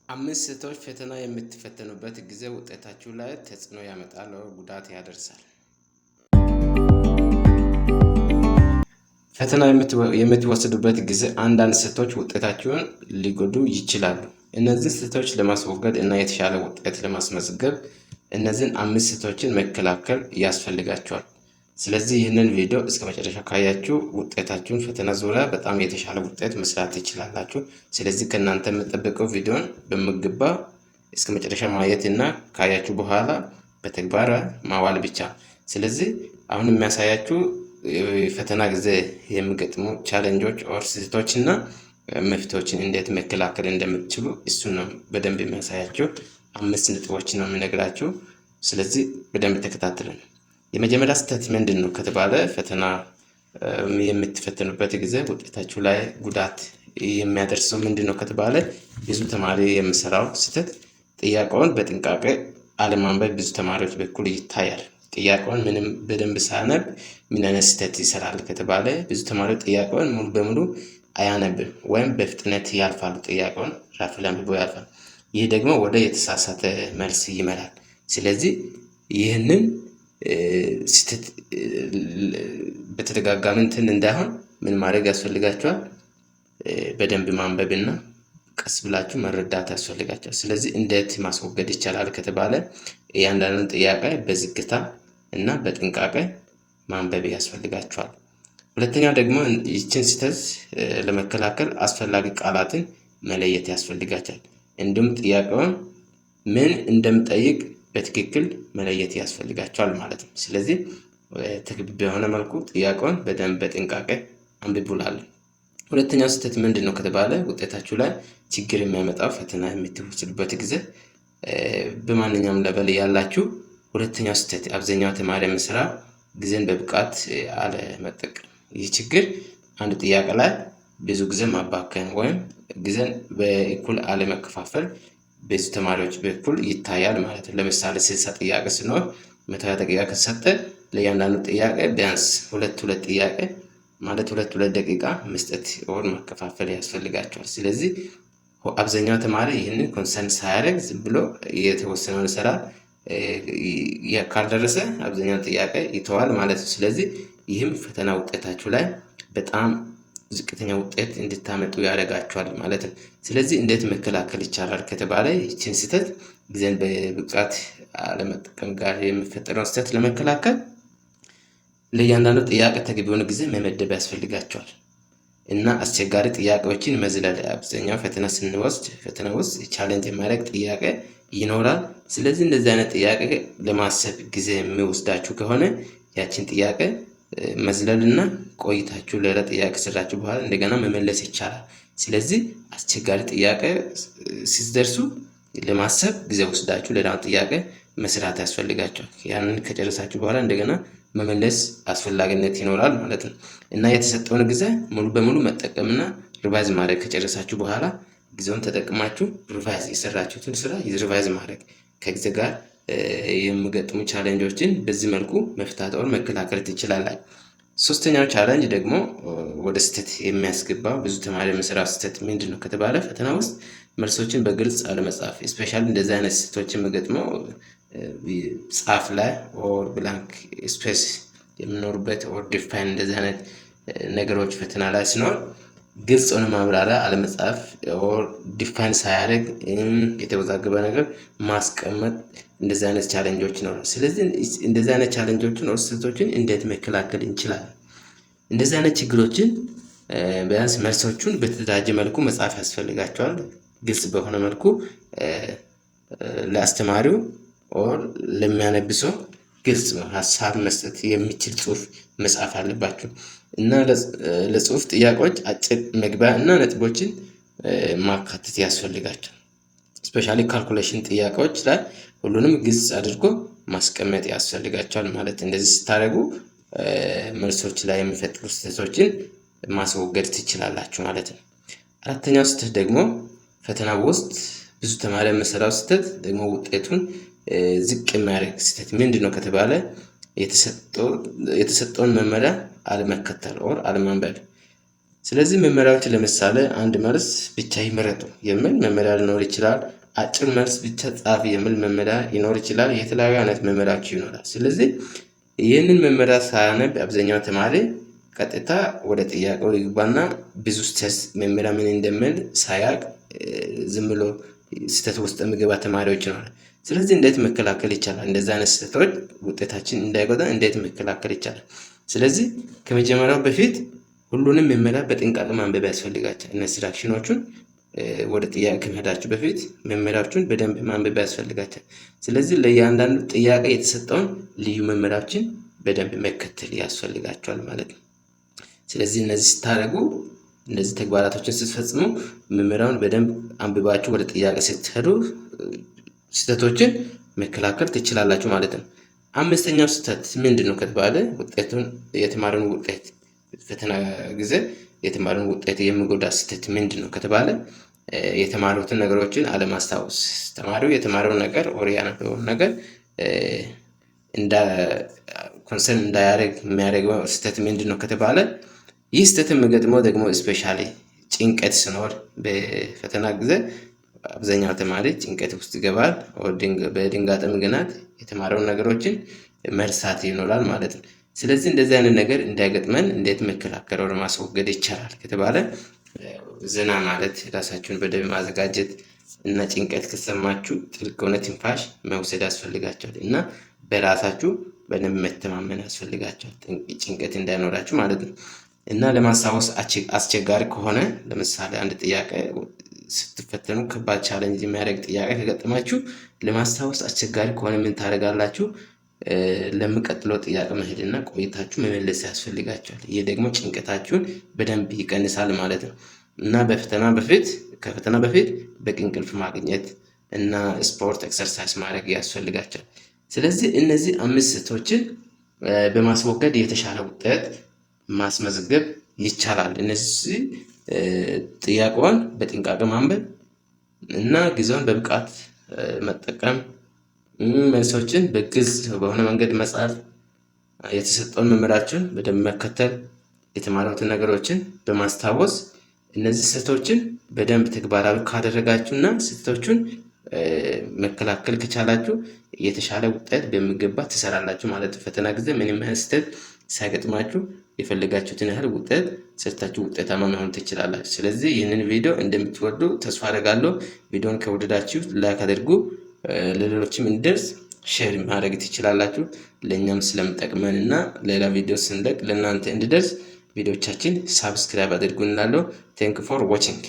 አምስት ስህተቶች ፈተና የምትፈተኑበት ጊዜ ውጤታችሁ ላይ ተጽዕኖ ያመጣል ወይም ጉዳት ያደርሳል። ፈተና የምትወስዱበት ጊዜ አንዳንድ ስህተቶች ውጤታችሁን ሊጎዱ ይችላሉ። እነዚህ ስህተቶች ለማስወገድ እና የተሻለ ውጤት ለማስመዝገብ እነዚህን አምስት ስህተቶችን መከላከል ያስፈልጋችኋል። ስለዚህ ይህንን ቪዲዮ እስከ መጨረሻ ካያችሁ ውጤታችሁን ፈተና ዙሪያ በጣም የተሻለ ውጤት መስራት ትችላላችሁ። ስለዚህ ከእናንተ የምጠብቀው ቪዲዮን በሚገባ እስከ መጨረሻ ማየት እና ካያችሁ በኋላ በተግባር ማዋል ብቻ። ስለዚህ አሁን የሚያሳያችሁ ፈተና ጊዜ የሚገጥሙ ቻሌንጆች ኦር ስህተቶች እና መፍትሄዎችን እንዴት መከላከል እንደምትችሉ እሱን ነው በደንብ የሚያሳያችሁ። አምስት ነጥቦች ነው የምነግራችሁ። ስለዚህ በደንብ ተከታተሉን። የመጀመሪያ ስህተት ምንድነው ከተባለ ፈተና የምትፈተኑበት ጊዜ ውጤታችሁ ላይ ጉዳት የሚያደርሰው ምንድነው ከተባለ ብዙ ተማሪ የሚሰራው ስህተት ጥያቄውን በጥንቃቄ አለማንበብ ብዙ ተማሪዎች በኩል ይታያል። ጥያቄውን ምንም በደንብ ሳያነብ ምን አይነት ስህተት ይሰራል ከተባለ ብዙ ተማሪዎች ጥያቄውን ሙሉ በሙሉ አያነብም ወይም በፍጥነት ያልፋሉ። ጥያቄውን ራፍል አንብበው ያልፋሉ። ይህ ደግሞ ወደ የተሳሳተ መልስ ይመራል። ስለዚህ ይህንን ስህተት በተደጋጋሚ እንዳይሆን ምን ማድረግ ያስፈልጋችኋል? በደንብ ማንበብና ቀስ ብላችሁ መረዳት ያስፈልጋችኋል። ስለዚህ እንዴት ማስወገድ ይቻላል ከተባለ እያንዳንዱን ጥያቄ በዝግታ እና በጥንቃቄ ማንበብ ያስፈልጋችኋል። ሁለተኛው ደግሞ ይህችን ስህተት ለመከላከል አስፈላጊ ቃላትን መለየት ያስፈልጋችኋል። እንዲሁም ጥያቄውን ምን እንደምጠይቅ በትክክል መለየት ያስፈልጋችኋል ማለት ነው። ስለዚህ ተግባቢ በሆነ መልኩ ጥያቄውን በደንብ በጥንቃቄ አንብቡላለን። ሁለተኛው ስህተት ምንድነው ከተባለ ውጤታችሁ ላይ ችግር የሚያመጣው ፈተና የምትወስዱበት ጊዜ በማንኛውም ለበል ያላችሁ ሁለተኛው ስህተት አብዛኛው ተማሪ የሚሰራ ጊዜን በብቃት አለመጠቀም። ይህ ችግር አንድ ጥያቄ ላይ ብዙ ጊዜ ማባከን ወይም ጊዜን በእኩል አለመከፋፈል ብዙ ተማሪዎች በኩል ይታያል ማለት ነው። ለምሳሌ 60 ጥያቄ ሲኖር 120 ደቂቃ ከተሰጠ ለእያንዳንዱ ጥያቄ ቢያንስ ሁለት ጥያቄ ማለት ሁለት ደቂቃ መስጠት ወር መከፋፈል ያስፈልጋቸዋል። ስለዚህ አብዛኛው ተማሪ ይህንን ኮንሰንት ሳያደርግ ዝም ብሎ የተወሰነውን ስራ ካልደረሰ አብዛኛው ጥያቄ ይተዋል ማለት ነው። ስለዚህ ይህም ፈተና ውጤታችሁ ላይ በጣም ዝቅተኛ ውጤት እንድታመጡ ያደርጋችኋል ማለት ነው። ስለዚህ እንዴት መከላከል ይቻላል ከተባለ ይህችን ስህተት ጊዜን በብቃት አለመጠቀም ጋር የሚፈጠረውን ስህተት ለመከላከል ለእያንዳንዱ ጥያቄ ተገቢውን ጊዜ መመደብ ያስፈልጋችኋል እና አስቸጋሪ ጥያቄዎችን መዝለል። አብዛኛው ፈተና ውስጥ ቻሌንጅ የማድረግ ጥያቄ ይኖራል። ስለዚህ እንደዚህ አይነት ጥያቄ ለማሰብ ጊዜ የሚወስዳችሁ ከሆነ ያችን ጥያቄ መዝለልና ቆይታችሁ ሌላ ጥያቄ ሰራችሁ በኋላ እንደገና መመለስ ይቻላል። ስለዚህ አስቸጋሪ ጥያቄ ሲደርሱ ለማሰብ ጊዜ ወስዳችሁ ሌላ ጥያቄ መስራት ያስፈልጋችኋል። ያንን ከጨረሳችሁ በኋላ እንደገና መመለስ አስፈላጊነት ይኖራል ማለት ነው እና የተሰጠውን ጊዜ ሙሉ በሙሉ መጠቀምና ሪቫይዝ ማድረግ ከጨረሳችሁ በኋላ ጊዜውን ተጠቅማችሁ ሪቫይዝ የሰራችሁትን ስራ ሪቫይዝ ማድረግ ከጊዜ ጋር የሚገጥሙ ቻሌንጆችን በዚህ መልኩ መፍታት ወር መከላከል ትችላላችሁ። ሶስተኛው ቻሌንጅ ደግሞ ወደ ስህተት የሚያስገባው ብዙ ተማሪ የሚሰራው ስህተት ምንድነው ከተባለ ፈተና ውስጥ መልሶችን በግልጽ አለመጻፍ። ስፔሻሊ እንደዚህ አይነት ስህተቶችን የሚገጥመው ጻፍ ላይ ኦር ብላንክ ስፔስ የሚኖርበት ኦር ዲፋይን እንደዚህ አይነት ነገሮች ፈተና ላይ ሲኖር ግልጽ ሆነ ማብራሪያ አለመጻፍ ኦር ዲፋይን ሳያደርግ የተወዛገበ ነገር ማስቀመጥ እንደዚህ አይነት ቻሌንጆች ነው። ስለዚህ እንደዚህ አይነት ቻሌንጆችን ኦር ስህተቶችን እንዴት መከላከል እንችላለን? እንደዚህ አይነት ችግሮችን ቢያንስ መልሶቹን በተደራጀ መልኩ መጻፍ ያስፈልጋቸዋል። ግልጽ በሆነ መልኩ ለአስተማሪው ኦር ለሚያነብሰው ግልጽ ሀሳብ መስጠት የሚችል ጽሁፍ መጻፍ አለባችሁ እና ለጽሁፍ ጥያቄዎች አጭር መግቢያ እና ነጥቦችን ማካተት ያስፈልጋቸዋል። ስፔሻሊ ካልኩሌሽን ጥያቄዎች ላይ ሁሉንም ግልጽ አድርጎ ማስቀመጥ ያስፈልጋቸዋል ማለት። እንደዚህ ስታደርጉ መልሶች ላይ የሚፈጠሩ ስህተቶችን ማስወገድ ትችላላችሁ ማለት ነው። አራተኛው ስህተት ደግሞ ፈተና ውስጥ ብዙ ተማሪ የሚሰራው ስህተት ደግሞ ውጤቱን ዝቅ የሚያደርግ ስህተት ምንድነው ከተባለ የተሰጠውን መመሪያ አለመከተል ኦር አለማንበብ። ስለዚህ መመሪያዎች ለምሳሌ አንድ መልስ ብቻ ይመረጡ የሚል መመሪያ ሊኖር ይችላል። አጭር መልስ ብቻ ጻፍ የሚል መመሪያ ይኖር ይችላል። የተለያዩ አይነት መመሪያዎች ይኖራል። ስለዚህ ይህንን መመሪያ ሳያነብ አብዛኛው ተማሪ ቀጥታ ወደ ጥያቄው ይግባና ብዙ ስህተት መመሪያ ምን እንደሚል ሳያቅ ዝም ብሎ ስህተት ውስጥ የሚገባ ተማሪዎች ይኖራል። ስለዚህ እንዴት መከላከል ይቻላል? እንደዚህ አይነት ስህተቶች ውጤታችን እንዳይጎዳ እንዴት መከላከል ይቻላል? ስለዚህ ከመጀመሪያው በፊት ሁሉንም መመሪያ በጥንቃቄ ማንበብ ያስፈልጋቸዋል። ኢንስትራክሽኖቹን ወደ ጥያቄ ከመሄዳችሁ በፊት መመሪያዎቹን በደንብ ማንበብ ያስፈልጋቸዋል። ስለዚህ ለእያንዳንዱ ጥያቄ የተሰጠውን ልዩ መመሪያዎችን በደንብ መከተል ያስፈልጋቸዋል ማለት ነው። ስለዚህ እነዚህ ስታደርጉ እነዚህ ተግባራቶችን ስትፈጽሙ መመሪያውን በደንብ አንብባችሁ ወደ ጥያቄ ስትሄዱ ስህተቶችን መከላከል ትችላላችሁ ማለት ነው። አምስተኛው ስህተት ምንድን ነው ከተባለ ውጤቱን የተማሪውን ውጤት ፈተና ጊዜ የተማሪውን ውጤት የሚጎዳ ስህተት ምንድን ነው ከተባለ የተማሩትን ነገሮችን አለማስታወስ። ተማሪው የተማረውን ነገር ወር ያነበበውን ነገር ኮንሰርን እንዳያደርግ የሚያደርገው ስህተት ምንድን ነው ከተባለ ይህ ስህተት የሚገጥመው ደግሞ ስፔሻሊ ጭንቀት ሲኖር በፈተና ጊዜ አብዛኛው ተማሪ ጭንቀት ውስጥ ይገባል። በድንጋጤ ምክንያት የተማረውን ነገሮችን መርሳት ይኖራል ማለት ነው። ስለዚህ እንደዚህ አይነት ነገር እንዳይገጥመን እንዴት መከላከል ወደ ማስወገድ ይቻላል ከተባለ ዘና ማለት፣ ራሳችሁን በደንብ ማዘጋጀት እና ጭንቀት ከተሰማችሁ ጥልቅ የሆነ ትንፋሽ መውሰድ ያስፈልጋቸዋል እና በራሳችሁ በደንብ መተማመን ያስፈልጋቸዋል ጭንቀት እንዳይኖራችሁ ማለት ነው። እና ለማስታወስ አስቸጋሪ ከሆነ ለምሳሌ አንድ ጥያቄ ስትፈተኑ ከባድ ቻሌንጅ የሚያደርግ ጥያቄ ከገጠማችሁ ለማስታወስ አስቸጋሪ ከሆነ ምን ታደርጋላችሁ? ለሚቀጥለው ጥያቄ መሄድና ቆይታችሁ መመለስ ያስፈልጋቸዋል። ይህ ደግሞ ጭንቀታችሁን በደንብ ይቀንሳል ማለት ነው። እና ከፈተና በፊት በቂ እንቅልፍ ማግኘት እና ስፖርት ኤክሰርሳይዝ ማድረግ ያስፈልጋቸዋል። ስለዚህ እነዚህ 5 ስህተቶችን በማስወገድ የተሻለ ውጤት ማስመዝገብ ይቻላል። እነዚህ ጥያቄውን በጥንቃቄ ማንበብ እና ጊዜውን በብቃት መጠቀም፣ መልሶችን በግልጽ በሆነ መንገድ መጻፍ፣ የተሰጠውን መመሪያዎችን በደንብ መከተል፣ የተማሩትን ነገሮችን በማስታወስ እነዚህ ስህተቶችን በደንብ ተግባራዊ ካደረጋችሁና ስህተቶቹን መከላከል ከቻላችሁ የተሻለ ውጤት በሚገባ ትሰራላችሁ ማለት ነው። ፈተና ጊዜ ምንም ያህል ስህተት ሳይገጥማችሁ የፈለጋችሁትን ያህል ውጤት ሰርታችሁ ውጤታማ መሆን ትችላላችሁ። ስለዚህ ይህንን ቪዲዮ እንደምትወዱ ተስፋ አደርጋለሁ። ቪዲዮን ከወደዳችሁ ላይክ አድርጉ፣ ለሌሎችም እንዲደርስ ሼር ማድረግ ትችላላችሁ። ለእኛም ስለምጠቅመን እና ሌላ ቪዲዮ ስንለቅ ለእናንተ እንዲደርስ ቪዲዮቻችን ሳብስክራይብ አድርጉ እንላለሁ። ቴንክ ፎር ዋቺንግ